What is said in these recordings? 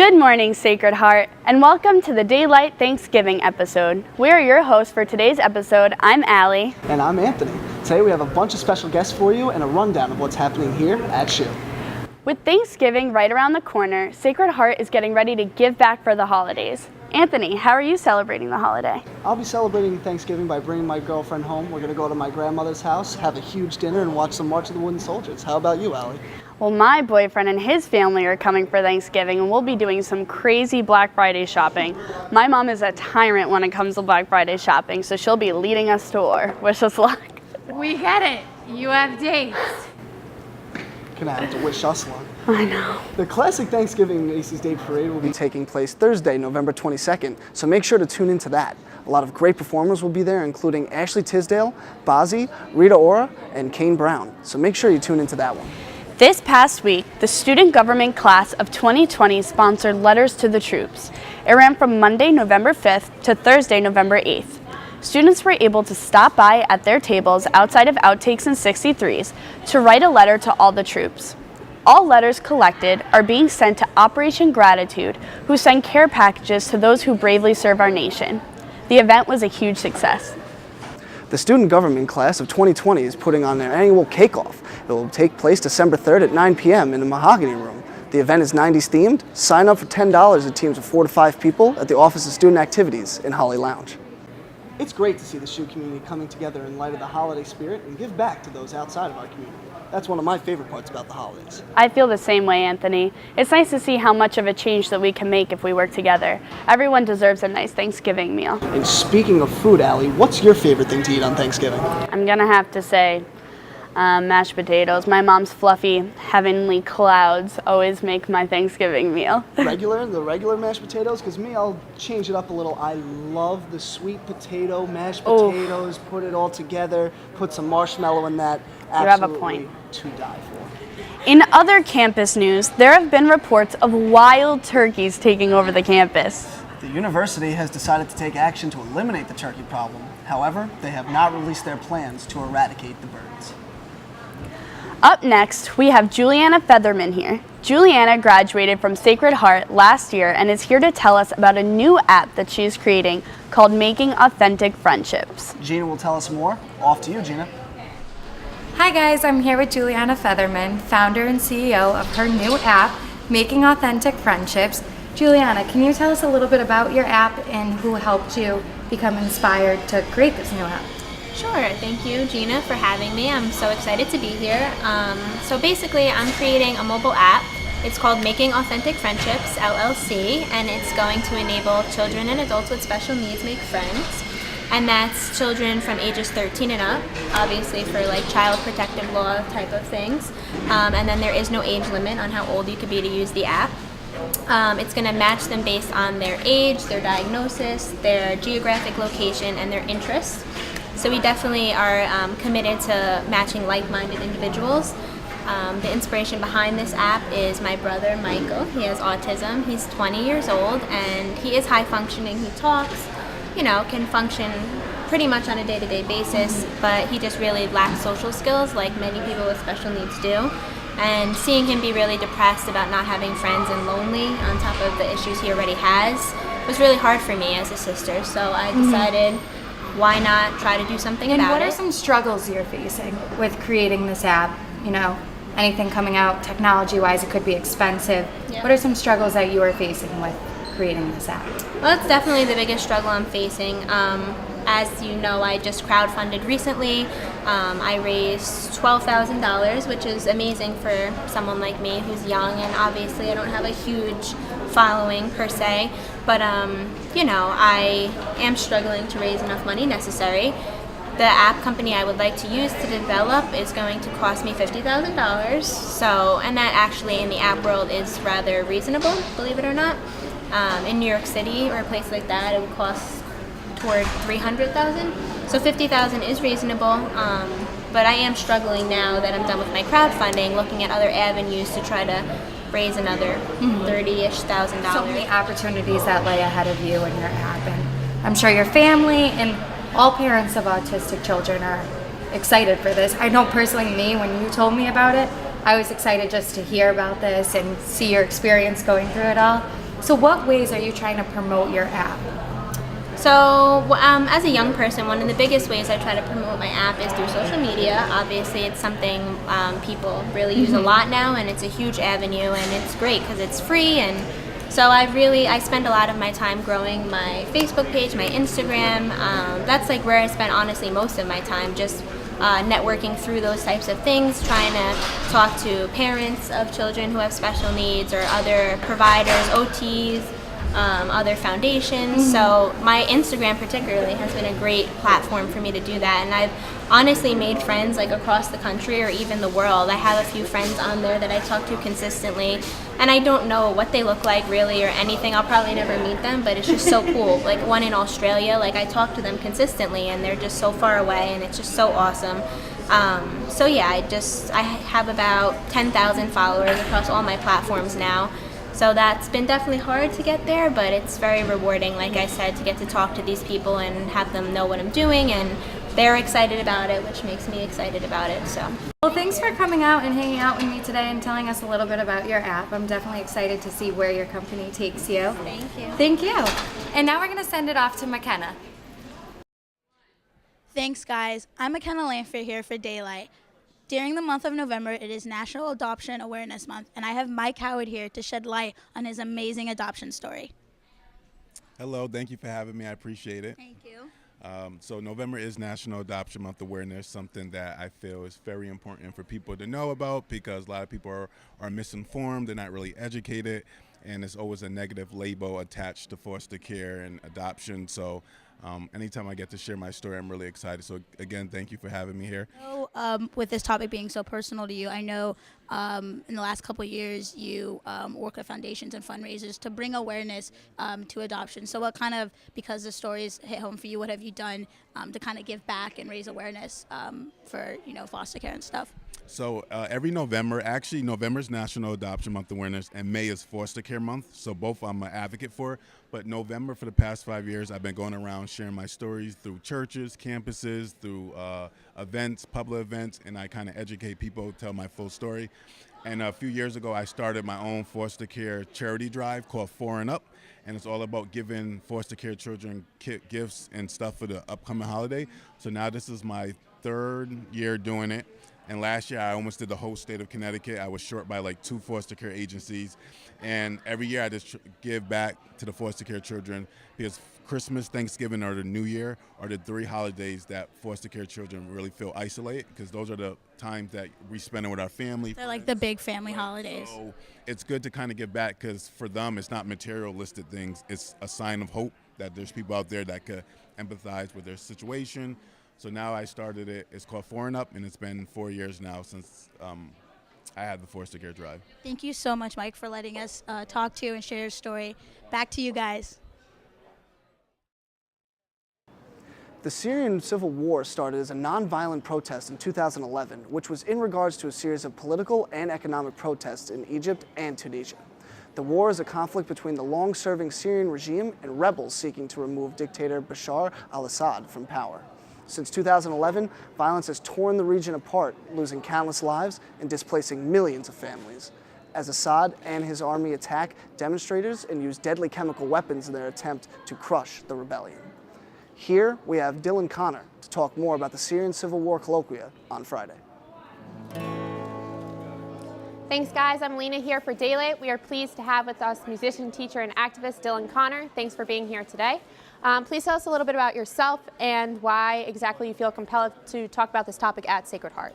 Good morning, Sacred Heart, and welcome to the Daylight Thanksgiving episode. We are your hosts for today's episode. I'm Allie. And I'm Anthony. Today we have a bunch of special guests for you and a rundown of what's happening here at SHU. With Thanksgiving right around the corner, Sacred Heart is getting ready to give back for the holidays. Anthony, how are you celebrating the holiday? I'll be celebrating Thanksgiving by bringing my girlfriend home. We're going to go to my grandmother's house, have a huge dinner, and watch some March of the Wooden Soldiers. How about you, Allie? Well, my boyfriend and his family are coming for Thanksgiving, and we'll be doing some crazy Black Friday shopping. My mom is a tyrant when it comes to Black Friday shopping, so she'll be leading us to war. Wish us luck. We get it. You have dates. Gonna have to wish us luck. I know. The classic Thanksgiving Macy's Day Parade will be taking place Thursday, November 22nd, so make sure to tune into that. A lot of great performers will be there, including Ashley Tisdale, Bazzi, Rita Ora, and Kane Brown, so make sure you tune into that one. This past week, the student government class of 2020 sponsored Letters to the Troops. It ran from Monday, November 5th to Thursday, November 8th. Students were able to stop by at their tables outside of Outtakes and 63s to write a letter to all the troops. All letters collected are being sent to Operation Gratitude, who send care packages to those who bravely serve our nation. The event was a huge success. The student government class of 2020 is putting on their annual cake-off. It will take place December 3rd at 9 p.m. in the Mahogany Room. The event is 90s themed. Sign up for $10 at teams of 4 to 5 people at the Office of Student Activities in Holly Lounge. It's great to see the SHU community coming together in light of the holiday spirit and give back to those outside of our community. That's one of my favorite parts about the holidays. I feel the same way, Anthony. It's nice to see how much of a change that we can make if we work together. Everyone deserves a nice Thanksgiving meal. And speaking of food, Allie, what's your favorite thing to eat on Thanksgiving? I'm gonna have to say mashed potatoes. My mom's fluffy, heavenly clouds always make my Thanksgiving meal. The regular mashed potatoes? Because me, I'll change it up a little. I love the sweet potato mashed potatoes. Put it all together, put some marshmallow in that. You have a point. To die for. In other campus news, there have been reports of wild turkeys taking over the campus. The university has decided to take action to eliminate the turkey problem. However, they have not released their plans to eradicate the birds. Up next, we have Julianna Featherman here. Julianna graduated from Sacred Heart last year and is here to tell us about a new app that she's creating called Making Authentic Friendships. Gina will tell us more. Off to you, Gina. Hi guys, I'm here with Julianna Featherman, founder and CEO of her new app, Making Authentic Friendships. Julianna, can you tell us a little bit about your app and who helped you become inspired to create this new app? Sure, thank you Gina for having me. I'm so excited to be here. So basically I'm creating a mobile app. It's called Making Authentic Friendships, LLC, and it's going to enable children and adults with special needs make friends. And that's children from ages 13 and up, obviously for like child protective law type of things. And then there is no age limit on how old you could be to use the app. It's going to match them based on their age, their diagnosis, their geographic location, and their interests. So we definitely are committed to matching like-minded individuals. The inspiration behind this app is my brother Michael. He has autism. He's 20 years old and he is high functioning. He talks, can function pretty much on a day-to-day basis, but he just really lacks social skills like many people with special needs do. And seeing him be really depressed about not having friends and lonely on top of the issues he already has was really hard for me as a sister. So I decided, why not try to do something about it? And what are some struggles you're facing with creating this app? Anything coming out technology-wise, it could be expensive. Yeah. What are some struggles that you are facing with creating this app? Well, it's definitely the biggest struggle I'm facing. As you know, I just crowdfunded recently. I raised $12,000, which is amazing for someone like me who's young, and obviously I don't have a huge following per se, but I am struggling to raise enough money necessary. The app company I would like to use to develop is going to cost me $50,000. So, and that actually in the app world is rather reasonable, believe it or not. In New York City or a place like that, it would cost toward $300,000. So $50,000 is reasonable. But I am struggling now that I'm done with my crowdfunding, looking at other avenues to try to raise another $30,000-ish. So many opportunities that lay ahead of you and your app, and I'm sure your family and all parents of autistic children are excited for this. I know personally when you told me about it, I was excited just to hear about this and see your experience going through it all. So what ways are you trying to promote your app? So, as a young person, one of the biggest ways I try to promote my app is through social media. Obviously, it's something people really use a lot now, and it's a huge avenue, and it's great because it's free. And so I spend a lot of my time growing my Facebook page, my Instagram. That's like where I spend honestly most of my time, just networking through those types of things, trying to talk to parents of children who have special needs or other providers, OTs, other foundations. So my Instagram particularly has been a great platform for me to do that, and I've honestly made friends like across the country or even the world. I have a few friends on there that I talk to consistently, and I don't know what they look like really or anything. I'll probably never meet them, but it's just so cool. Like one in Australia, like I talk to them consistently and they're just so far away, and it's just so awesome. So yeah, I have about 10,000 followers across all my platforms now. So that's been definitely hard to get there, but it's very rewarding, like I said, to get to talk to these people and have them know what I'm doing, and they're excited about it, which makes me excited about it. So. Well, thanks for coming out and hanging out with me today and telling us a little bit about your app. I'm definitely excited to see where your company takes you. Thank you. Thank you. And now we're going to send it off to McKenna. Thanks, guys. I'm McKenna Lanford here for Daylight. During the month of November, it is National Adoption Awareness Month, and I have Mike Howard here to shed light on his amazing adoption story. Hello, thank you for having me. I appreciate it. Thank you. So November is National Adoption Month awareness, something that I feel is very important for people to know about because a lot of people are misinformed, they're not really educated, and there's always a negative label attached to foster care and adoption. So anytime I get to share my story, I'm really excited. So again, thank you for having me here. So, with this topic being so personal to you, I know in the last couple of years you work with foundations and fundraisers to bring awareness to adoption. So what kind of, because the stories hit home for you, what have you done to kind of give back and raise awareness for foster care and stuff? So every November, actually November's National Adoption Month awareness and May is Foster Care Month. So both I'm an advocate for. But November, for the past 5 years, I've been going around sharing my stories through churches, campuses, through events, public events, and I kind of educate people, tell my full story. And a few years ago, I started my own foster care charity drive called 4 and Up. And it's all about giving foster care children gifts and stuff for the upcoming holiday. So now this is my 3rd year doing it. And last year, I almost did the whole state of Connecticut. I was short by like 2 foster care agencies. And every year, I just give back to the foster care children because Christmas, Thanksgiving, or the New Year are the 3 holidays that foster care children really feel isolated because those are the times that we spend with our family. They're like the big family holidays. So it's good to kind of give back because for them, it's not materialistic things. It's a sign of hope that there's people out there that could empathize with their situation. So now I started it. It's called 4 and Up, and it's been 4 years now since I had the foster care drive. Thank you so much, Mike, for letting us talk to you and share your story. Back to you guys. The Syrian Civil War started as a nonviolent protest in 2011, which was in regards to a series of political and economic protests in Egypt and Tunisia. The war is a conflict between the long-serving Syrian regime and rebels seeking to remove dictator Bashar al-Assad from power. Since 2011, violence has torn the region apart, losing countless lives and displacing millions of families. As Assad and his army attack demonstrators and use deadly chemical weapons in their attempt to crush the rebellion. Here we have Dylan Connor to talk more about the Syrian Civil War colloquia on Friday. Thanks, guys. I'm Lena here for Daylight. We are pleased to have with us musician, teacher, and activist Dylan Connor. Thanks for being here today. Please tell us a little bit about yourself and why exactly you feel compelled to talk about this topic at Sacred Heart.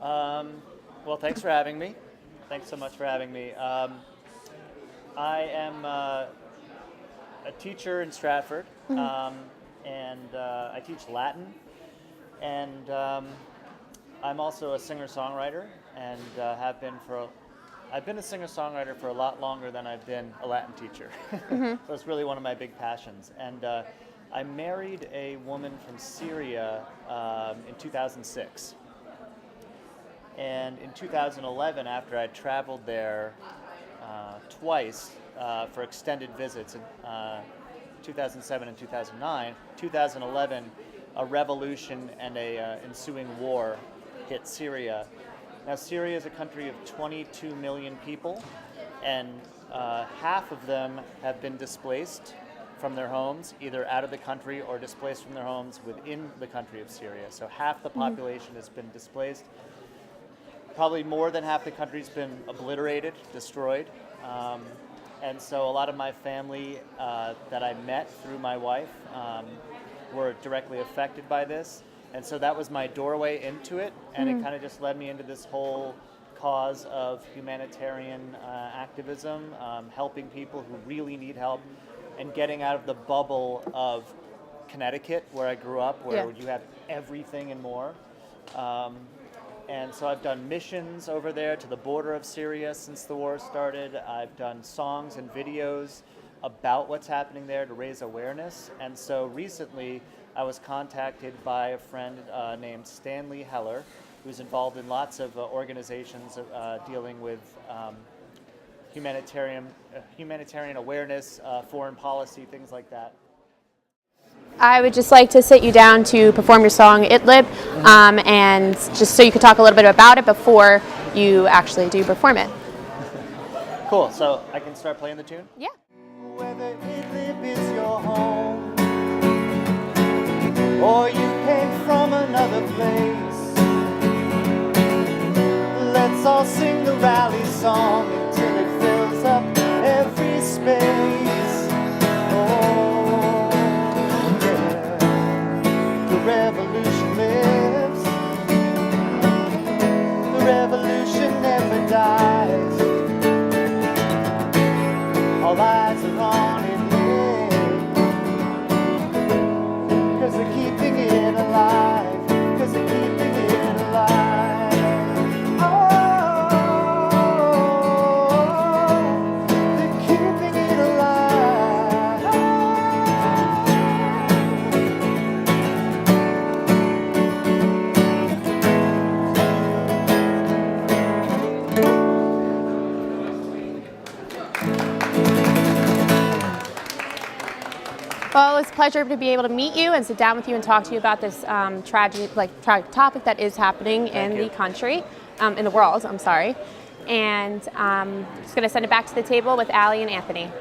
Well, thanks for having me. Thanks so much for having me. I am a teacher in Stratford, and I teach Latin, and I'm also a singer-songwriter, and I've been a singer-songwriter for a lot longer than I've been a Latin teacher. So it's really one of my big passions. And I married a woman from Syria in 2006. And in 2011, after I traveled there twice for extended visits in 2007 and 2009, 2011, a revolution and a ensuing war hit Syria. Now, Syria is a country of 22 million people, and half of them have been displaced from their homes, either out of the country or displaced from their homes within the country of Syria. So half the population has been displaced. Probably more than half the country's been obliterated, destroyed. And so a lot of my family that I met through my wife were directly affected by this. And so that was my doorway into it, and it kind of just led me into this whole cause of humanitarian activism, helping people who really need help, and getting out of the bubble of Connecticut, where I grew up, where you have everything and more. And so I've done missions over there to the border of Syria since the war started. I've done songs and videos about what's happening there to raise awareness. And so recently I was contacted by a friend named Stanley Heller, who's involved in lots of organizations dealing with humanitarian awareness, foreign policy, things like that. I would just like to sit you down to perform your song Idlib, and just so you could talk a little bit about it before you actually do perform it. Cool, so I can start playing the tune? Yeah. Whether Idlib is your home, or you came from another place, let's all sing the rally song until it fills up every space. Oh, yeah, the revolution lives, the revolution never dies, all eyes are on it, cause they're keeping it alive, cause they're keeping it alive. They're keeping it alive. Well, it's a pleasure to be able to meet you and sit down with you and talk to you about this tragic topic that is happening in the country, in the world, I'm sorry. And I'm just going to send it back to the table with Allie and Anthony.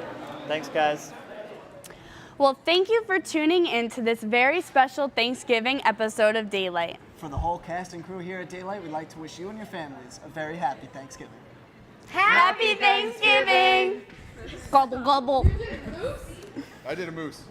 Thanks, guys. Well, thank you for tuning in to this very special Thanksgiving episode of Daylight. For the whole cast and crew here at Daylight, we'd like to wish you and your families a very happy Thanksgiving. Happy Thanksgiving! Gobble, gobble. I did a moose.